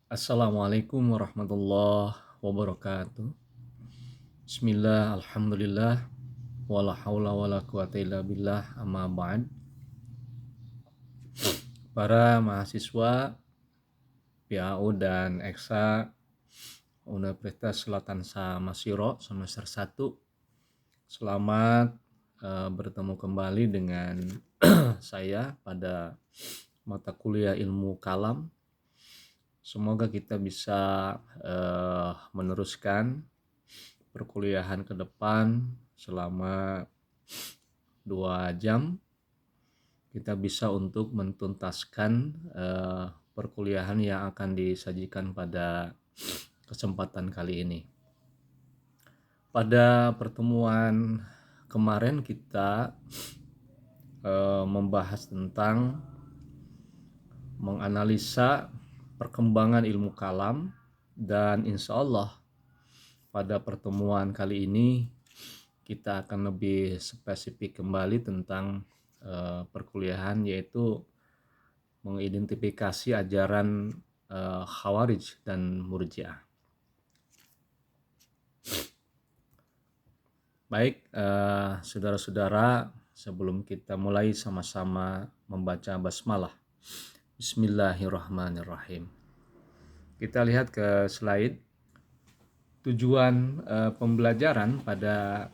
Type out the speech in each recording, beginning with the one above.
Assalamualaikum warahmatullahi wabarakatuh. Bismillah, alhamdulillah, wala haula wala quwata illa billah, amma ba'd. Para mahasiswa PAU dan EKSA Universitas Selatan Samasiro semester 1. Selamat bertemu kembali dengan saya pada mata kuliah ilmu kalam. Semoga kita bisa meneruskan perkuliahan ke depan selama 2 jam. Kita bisa untuk mentuntaskan perkuliahan yang akan disajikan pada kesempatan kali ini. Pada pertemuan kemarin kita membahas tentang menganalisa perkembangan ilmu kalam, dan insya Allah pada pertemuan kali ini kita akan lebih spesifik kembali tentang perkuliahan, yaitu mengidentifikasi ajaran Khawarij dan Murji'ah. Baik, saudara-saudara, sebelum kita mulai sama-sama membaca basmalah. Bismillahirrahmanirrahim. Kita lihat ke slide. Tujuan pembelajaran pada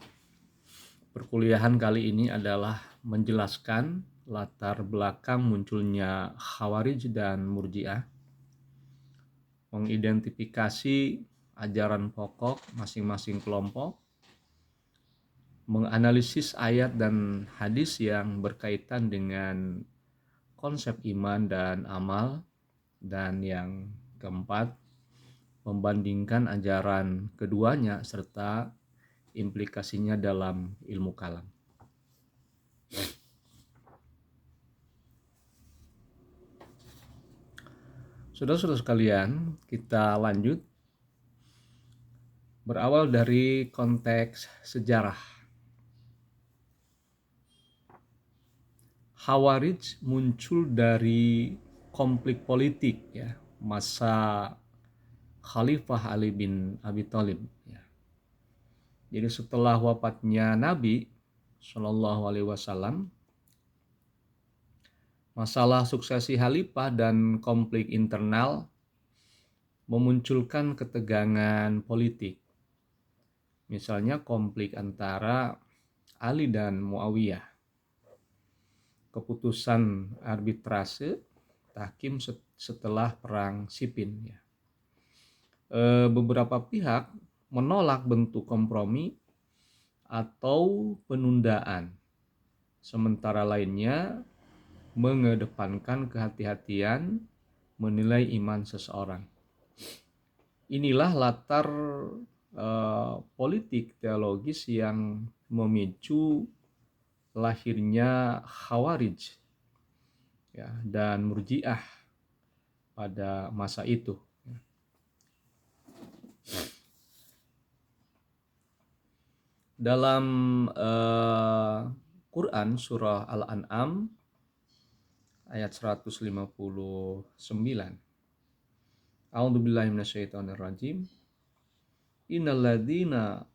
perkuliahan kali ini adalah menjelaskan latar belakang munculnya Khawarij dan Murji'ah, mengidentifikasi ajaran pokok masing-masing kelompok, menganalisis ayat dan hadis yang berkaitan dengan konsep iman dan amal, dan yang keempat, membandingkan ajaran keduanya serta implikasinya dalam ilmu kalam. Saudara-saudara sekalian, kita lanjut. Berawal dari konteks sejarah. Khawarij muncul dari konflik politik ya, masa Khalifah Ali bin Abi Thalib ya. Jadi setelah wafatnya Nabi Shallallahu Alaihi Wasallam, masalah suksesi Khalifah dan konflik internal memunculkan ketegangan politik. Misalnya konflik antara Ali dan Muawiyah, keputusan arbitrase tahkim setelah perang Siffin ya. Beberapa pihak menolak bentuk kompromi atau penundaan, sementara lainnya mengedepankan kehati-hatian menilai iman seseorang. Inilah latar politik teologis yang memicu lahirnya Khawarij ya, dan Murji'ah pada masa itu. Dalam Quran surah Al-An'am ayat 159. A'udzubillahi minasyaitonirrajim. Innalladzina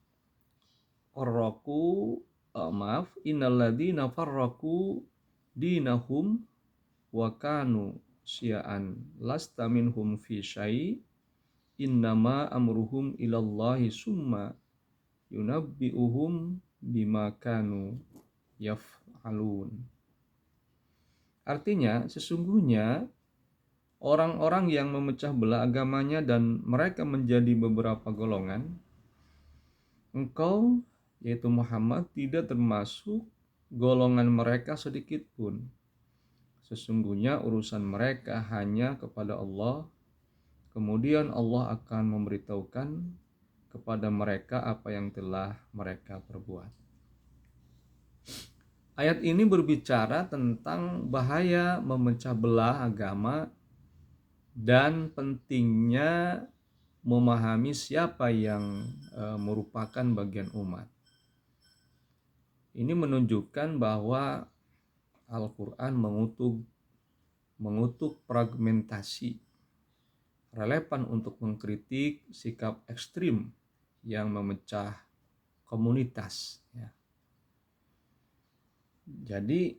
farraqu dinahum wa kanu syi'an lasta minhum fi syai' innama amruhum ilallahi summa yunabbi'uhum bima kanu yaf'alun. Artinya, sesungguhnya orang-orang yang memecah belah agamanya dan mereka menjadi beberapa golongan, engkau, yaitu Muhammad, tidak termasuk golongan mereka sedikit pun. Sesungguhnya urusan mereka hanya kepada Allah. Kemudian Allah akan memberitahukan kepada mereka apa yang telah mereka perbuat. Ayat ini berbicara tentang bahaya memecah belah agama dan pentingnya memahami siapa yang merupakan bagian umat. Ini menunjukkan bahwa Al-Quran mengutuk fragmentasi relevan untuk mengkritik sikap ekstrim yang memecah komunitas. Ya. Jadi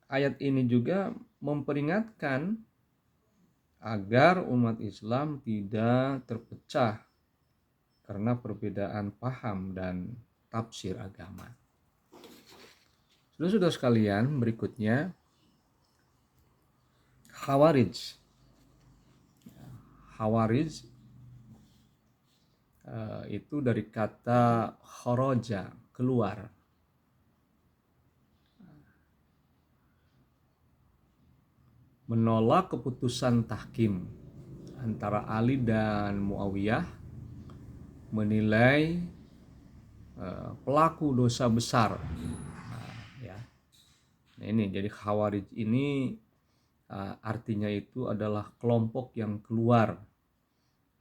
ayat ini juga memperingatkan agar umat Islam tidak terpecah karena perbedaan paham dan tafsir agama. Saudara-saudara sekalian, berikutnya Khawarij. Khawarij itu dari kata kharaja, keluar. Menolak keputusan tahkim antara Ali dan Muawiyah, menilai pelaku dosa besar. Nah, ini jadi Khawarij ini artinya itu adalah kelompok yang keluar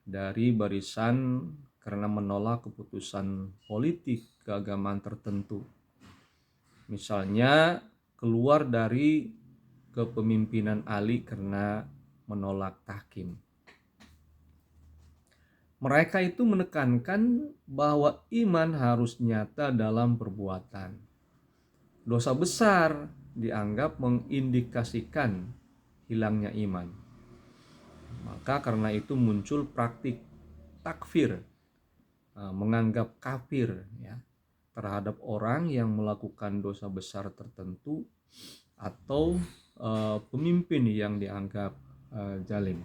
dari barisan karena menolak keputusan politik keagamaan tertentu. Misalnya keluar dari kepemimpinan Ali karena menolak tahkim. Mereka itu menekankan bahwa iman harus nyata dalam perbuatan. Dosa besar dianggap mengindikasikan hilangnya iman. Maka karena itu muncul praktik takfir, menganggap kafir ya, terhadap orang yang melakukan dosa besar tertentu atau pemimpin yang dianggap zalim.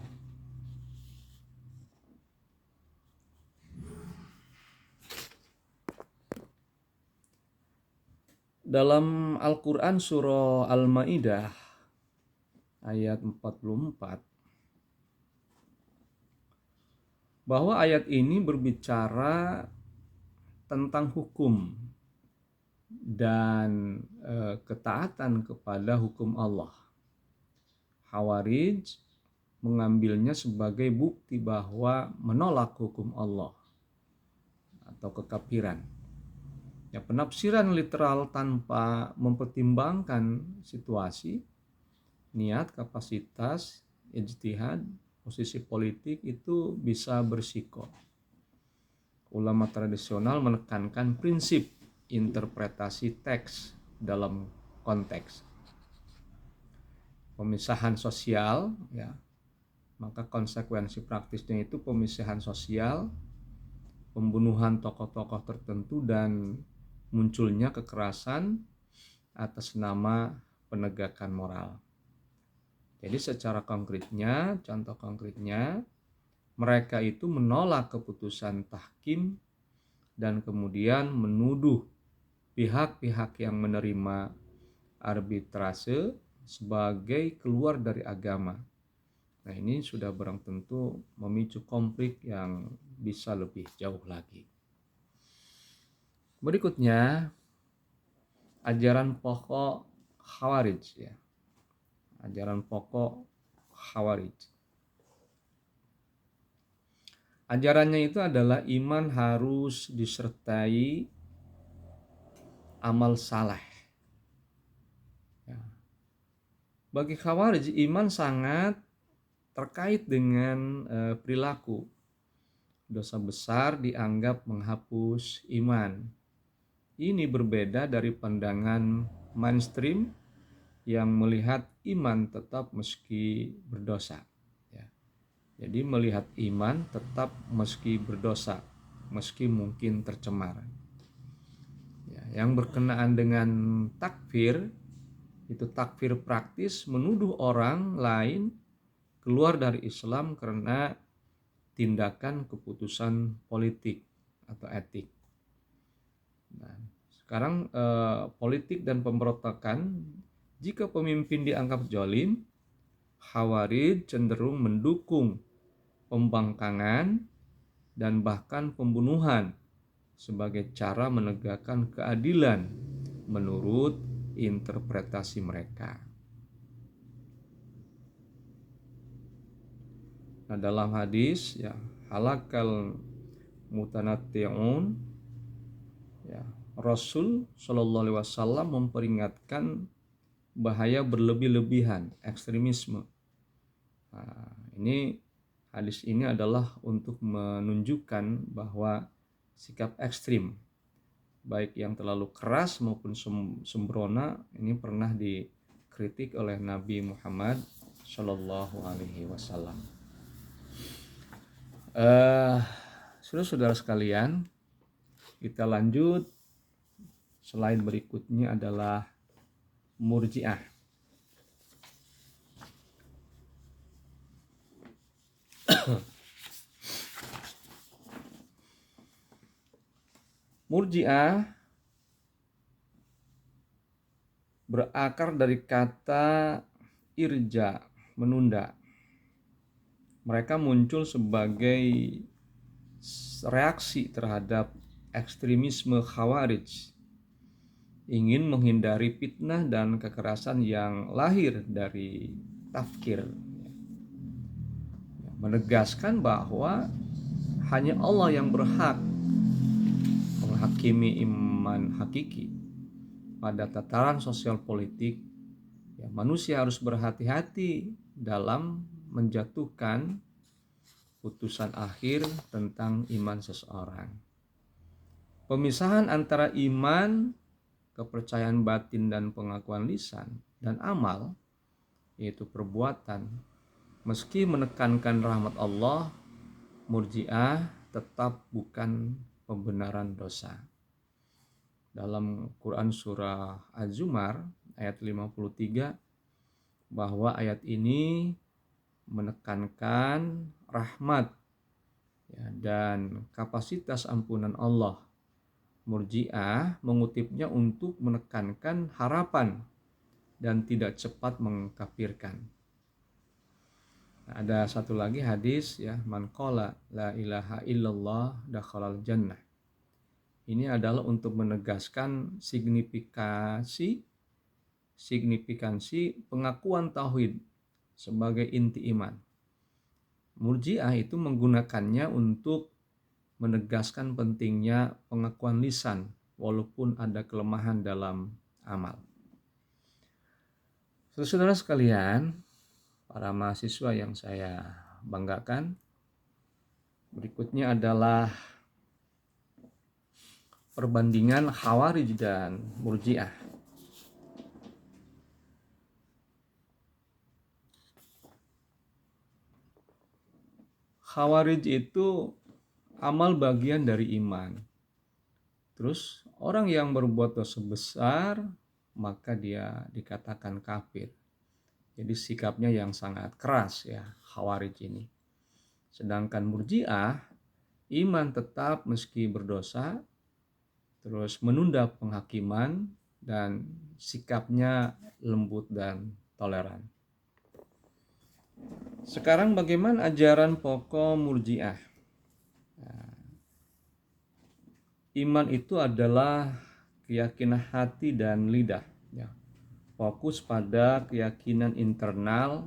Dalam Al-Quran surah Al-Ma'idah ayat 44, bahwa ayat ini berbicara tentang hukum dan ketaatan kepada hukum Allah. Khawarij mengambilnya sebagai bukti bahwa menolak hukum Allah atau kekafiran. Ya, penafsiran literal tanpa mempertimbangkan situasi, niat, kapasitas, ijtihad, posisi politik itu bisa berisiko. Ulama tradisional menekankan prinsip interpretasi teks dalam konteks. Pemisahan sosial, ya, maka konsekuensi praktisnya itu pemisahan sosial, pembunuhan tokoh-tokoh tertentu, dan munculnya kekerasan atas nama penegakan moral. Jadi secara konkretnya, contoh konkretnya, mereka itu menolak keputusan tahkim dan kemudian menuduh pihak-pihak yang menerima arbitrase sebagai keluar dari agama. Nah, ini sudah barang tentu memicu konflik yang bisa lebih jauh lagi. Berikutnya, ajaran pokok Khawarij ya. Ajaran pokok Khawarij. Ajarannya itu adalah iman harus disertai amal saleh. Ya. Bagi Khawarij, iman sangat terkait dengan perilaku. Dosa besar dianggap menghapus iman. Ini berbeda dari pandangan mainstream yang melihat iman tetap meski berdosa. Ya. Jadi melihat iman tetap meski berdosa, meski mungkin tercemar. Ya, yang berkenaan dengan takfir, itu takfir praktis, menuduh orang lain keluar dari Islam karena tindakan keputusan politik atau etik. Nah, sekarang politik dan pemberontakan, jika pemimpin dianggap zalim, Khawarij cenderung mendukung pembangkangan dan bahkan pembunuhan sebagai cara menegakkan keadilan menurut interpretasi mereka. Nah, dalam hadis ya, halakal mutanatti'un, ya, Rasul Shallallahu Alaihi Wasallam memperingatkan bahaya berlebih-lebihan, ekstremisme. Nah, ini Hadis ini adalah untuk menunjukkan bahwa sikap ekstrim, baik yang terlalu keras maupun sembrono, ini pernah dikritik oleh Nabi Muhammad Shallallahu Alaihi Wasallam. Saudara-saudara sekalian, kita lanjut. Slide berikutnya adalah Murji'ah. Murji'ah berakar dari kata irja, menunda. Mereka muncul sebagai reaksi terhadap ekstremisme Khawarij, ingin menghindari fitnah dan kekerasan yang lahir dari tafkir, menegaskan bahwa hanya Allah yang berhak menghakimi iman hakiki. Pada tataran sosial politik, manusia harus berhati-hati dalam menjatuhkan putusan akhir tentang iman seseorang. Pemisahan antara iman, kepercayaan batin dan pengakuan lisan dan amal, yaitu perbuatan, meski menekankan rahmat Allah, Murji'ah tetap bukan pembenaran dosa. Dalam Quran surah Az-Zumar ayat 53, bahwa ayat ini menekankan rahmat dan kapasitas ampunan Allah. Murji'ah mengutipnya untuk menekankan harapan dan tidak cepat mengkafirkan. Ada satu lagi hadis, man qala la ilaha illallah dakhalal jannah. Ini adalah untuk menegaskan signifikansi pengakuan tauhid sebagai inti iman. Murji'ah itu menggunakannya untuk menegaskan pentingnya pengakuan lisan walaupun ada kelemahan dalam amal. Saudara sekalian, para mahasiswa yang saya banggakan, berikutnya adalah perbandingan Khawarij dan Murji'ah. Khawarij itu amal bagian dari iman. Terus orang yang berbuat dosa besar, maka dia dikatakan kafir. Jadi sikapnya yang sangat keras Khawarij ini. Sedangkan Murji'ah, iman tetap meski berdosa, terus menunda penghakiman dan sikapnya lembut dan toleran. Sekarang bagaimana ajaran pokok Murji'ah? Iman itu adalah keyakinan hati dan lidah, fokus pada keyakinan internal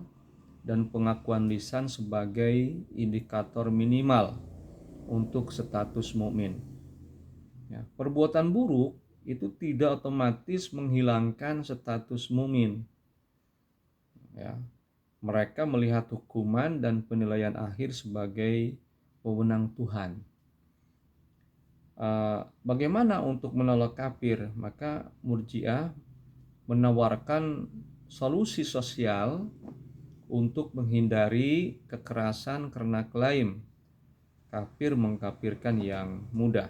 dan pengakuan lisan sebagai indikator minimal untuk status mukmin. Perbuatan buruk itu tidak otomatis menghilangkan status mukmin. Mereka melihat hukuman dan penilaian akhir sebagai wewenang Tuhan. Bagaimana untuk menolak kafir? Maka Murji'ah menawarkan solusi sosial untuk menghindari kekerasan karena klaim kafir mengkafirkan yang mudah.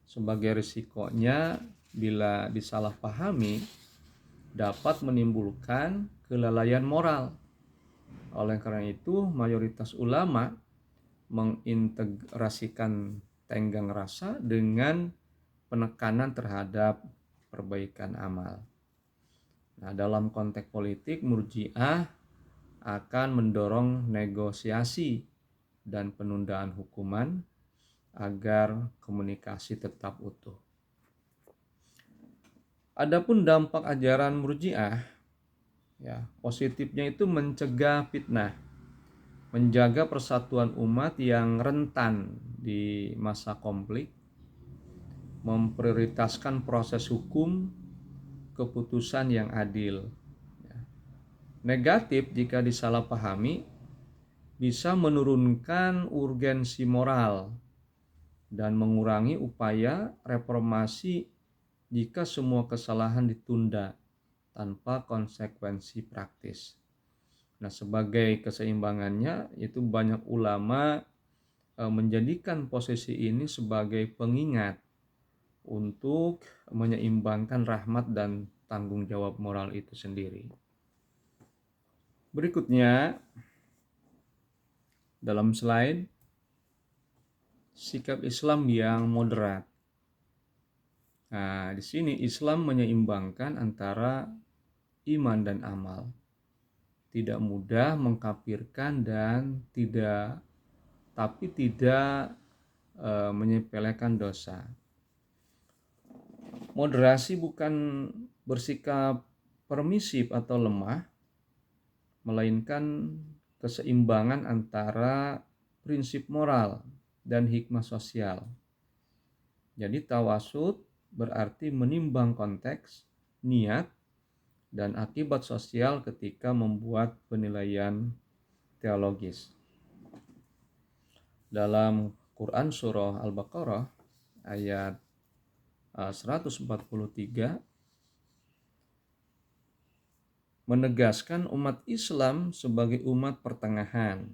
Sebagai risikonya, bila disalahpahami, dapat menimbulkan kelalaian moral. Oleh karena itu, mayoritas ulama mengintegrasikan tenggang rasa dengan penekanan terhadap perbaikan amal. Dalam konteks politik, Murji'ah akan mendorong negosiasi dan penundaan hukuman agar komunikasi tetap utuh. Adapun dampak ajaran Murji'ah, positifnya itu mencegah fitnah, menjaga persatuan umat yang rentan di masa konflik, memprioritaskan proses hukum, keputusan yang adil. Negatif jika disalahpahami, bisa menurunkan urgensi moral dan mengurangi upaya reformasi jika semua kesalahan ditunda tanpa konsekuensi praktis. Nah, sebagai keseimbangannya, itu banyak ulama menjadikan posisi ini sebagai pengingat untuk menyeimbangkan rahmat dan tanggung jawab moral itu sendiri. Berikutnya, dalam slide, sikap Islam yang moderat. Nah, di sini Islam menyeimbangkan antara iman dan amal. Tidak mudah mengkafirkan dan tidak menyepelekan dosa. Moderasi bukan bersikap permisif atau lemah, melainkan keseimbangan antara prinsip moral dan hikmah sosial. Jadi tawasud berarti menimbang konteks, niat, dan akibat sosial ketika membuat penilaian teologis. Dalam Quran Surah Al-Baqarah ayat 143 menegaskan umat Islam sebagai umat pertengahan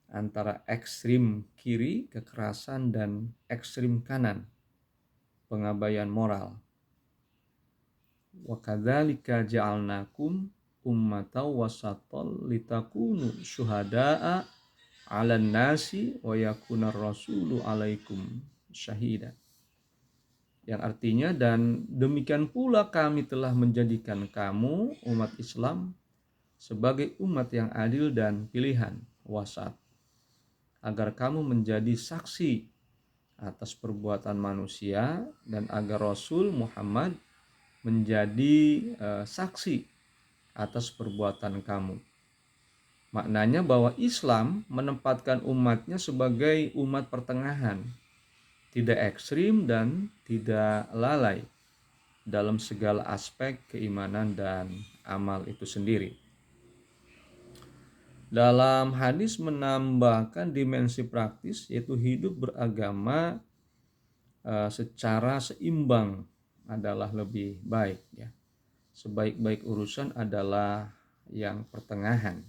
antara ekstrim kiri kekerasan dan ekstrim kanan pengabaian moral. Wa kadzalika ja'alnakum ummatan wasatan litakunu syuhada'a 'alan nasi wa yakunar rasulu 'alaikum syahida. Yang artinya, dan demikian pula kami telah menjadikan kamu umat Islam sebagai umat yang adil dan pilihan wasat, agar kamu menjadi saksi atas perbuatan manusia dan agar Rasul Muhammad menjadi saksi atas perbuatan kamu. Maknanya bahwa Islam menempatkan umatnya sebagai umat pertengahan, tidak ekstrim dan tidak lalai dalam segala aspek keimanan dan amal itu sendiri. Dalam hadis menambahkan dimensi praktis, yaitu hidup beragama secara seimbang adalah lebih baik, ya. Sebaik-baik urusan adalah yang pertengahan.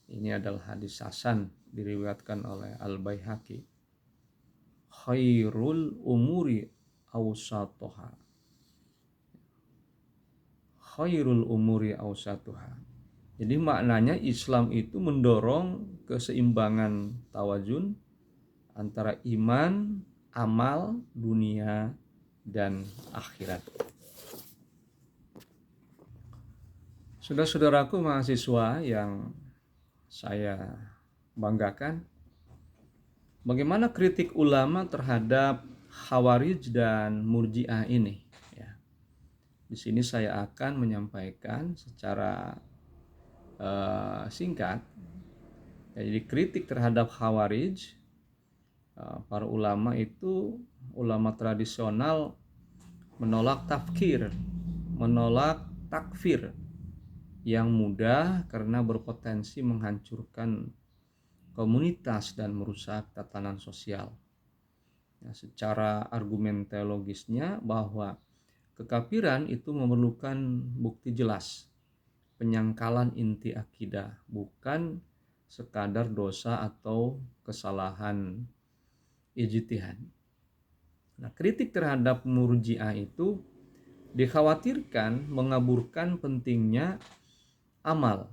Ini adalah hadis hasan diriwayatkan oleh Al-Baihaqi. Khairul umuri awsatuha. Khairul umuri awsatuha. Jadi maknanya Islam itu mendorong keseimbangan tawazun antara iman, amal, dunia, dan akhirat. Saudara-saudaraku mahasiswa yang saya banggakan, bagaimana kritik ulama terhadap Khawarij dan Murji'ah ini? Ya. Di sini saya akan menyampaikan secara singkat. Ya, jadi kritik terhadap Khawarij, para ulama itu, ulama tradisional menolak takfir yang mudah karena berpotensi menghancurkan komunitas dan merusak tatanan sosial. Nah, secara argumen teologisnya bahwa kekafiran itu memerlukan bukti jelas, penyangkalan inti akidah, bukan sekadar dosa atau kesalahan ijtihad. Nah, kritik terhadap Murji'ah itu dikhawatirkan mengaburkan pentingnya amal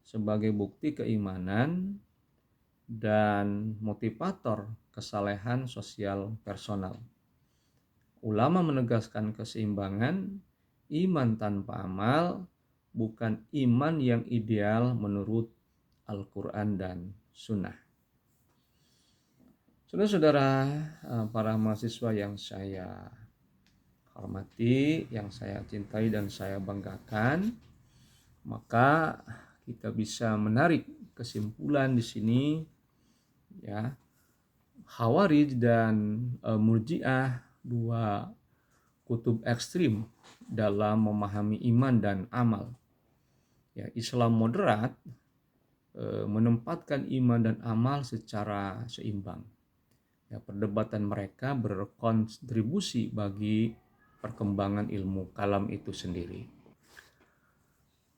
sebagai bukti keimanan dan motivator kesalehan sosial personal. Ulama menegaskan keseimbangan iman tanpa amal bukan iman yang ideal menurut Al-Quran dan Sunnah. Saudara-saudara, para mahasiswa yang saya hormati, yang saya cintai dan saya banggakan, maka kita bisa menarik kesimpulan di sini, ya. Khawarij dan Murji'ah, dua kutub ekstrim dalam memahami iman dan amal. Ya, Islam moderat menempatkan iman dan amal secara seimbang. Ya, perdebatan mereka berkontribusi bagi perkembangan ilmu kalam itu sendiri.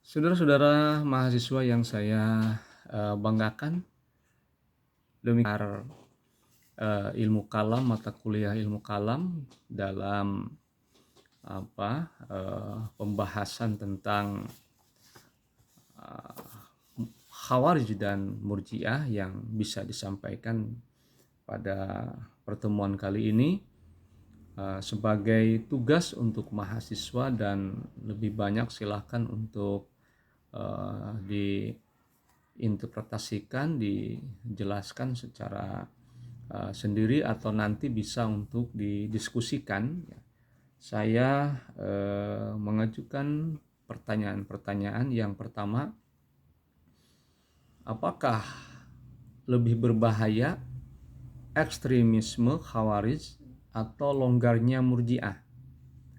Saudara-saudara mahasiswa yang saya banggakan, demikian ilmu kalam, mata kuliah ilmu kalam dalam pembahasan tentang Khawarij dan Murji'ah yang bisa disampaikan pada pertemuan kali ini sebagai tugas untuk mahasiswa, dan lebih banyak silahkan untuk diinterpretasikan, dijelaskan secara sendiri atau nanti bisa untuk didiskusikan. Saya mengajukan pertanyaan-pertanyaan. Yang pertama, apakah lebih berbahaya ekstremisme Khawarij atau longgarnya Murji'ah?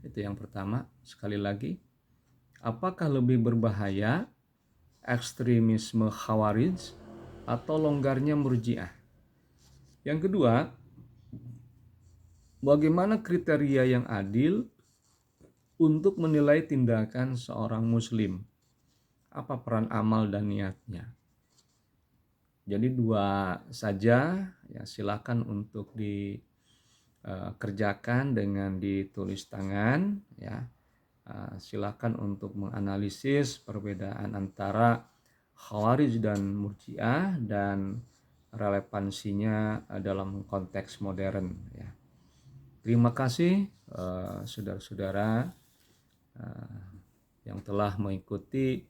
Itu yang pertama. Sekali lagi, apakah lebih berbahaya ekstremisme Khawarij atau longgarnya Murji'ah? Yang kedua, bagaimana kriteria yang adil untuk menilai tindakan seorang muslim? Apa peran amal dan niatnya? Jadi dua saja, ya, silakan untuk dikerjakan dengan ditulis tangan, ya. Silakan untuk menganalisis perbedaan antara Khawarij dan Murji'ah dan relevansinya dalam konteks modern, ya. Terima kasih saudara-saudara yang telah mengikuti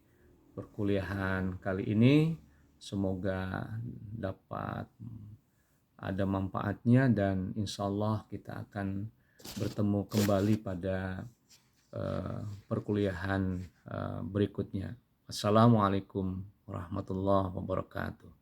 perkuliahan kali ini. Semoga dapat ada manfaatnya, dan insya Allah kita akan bertemu kembali pada perkuliahan berikutnya. Assalamualaikum warahmatullahi wabarakatuh.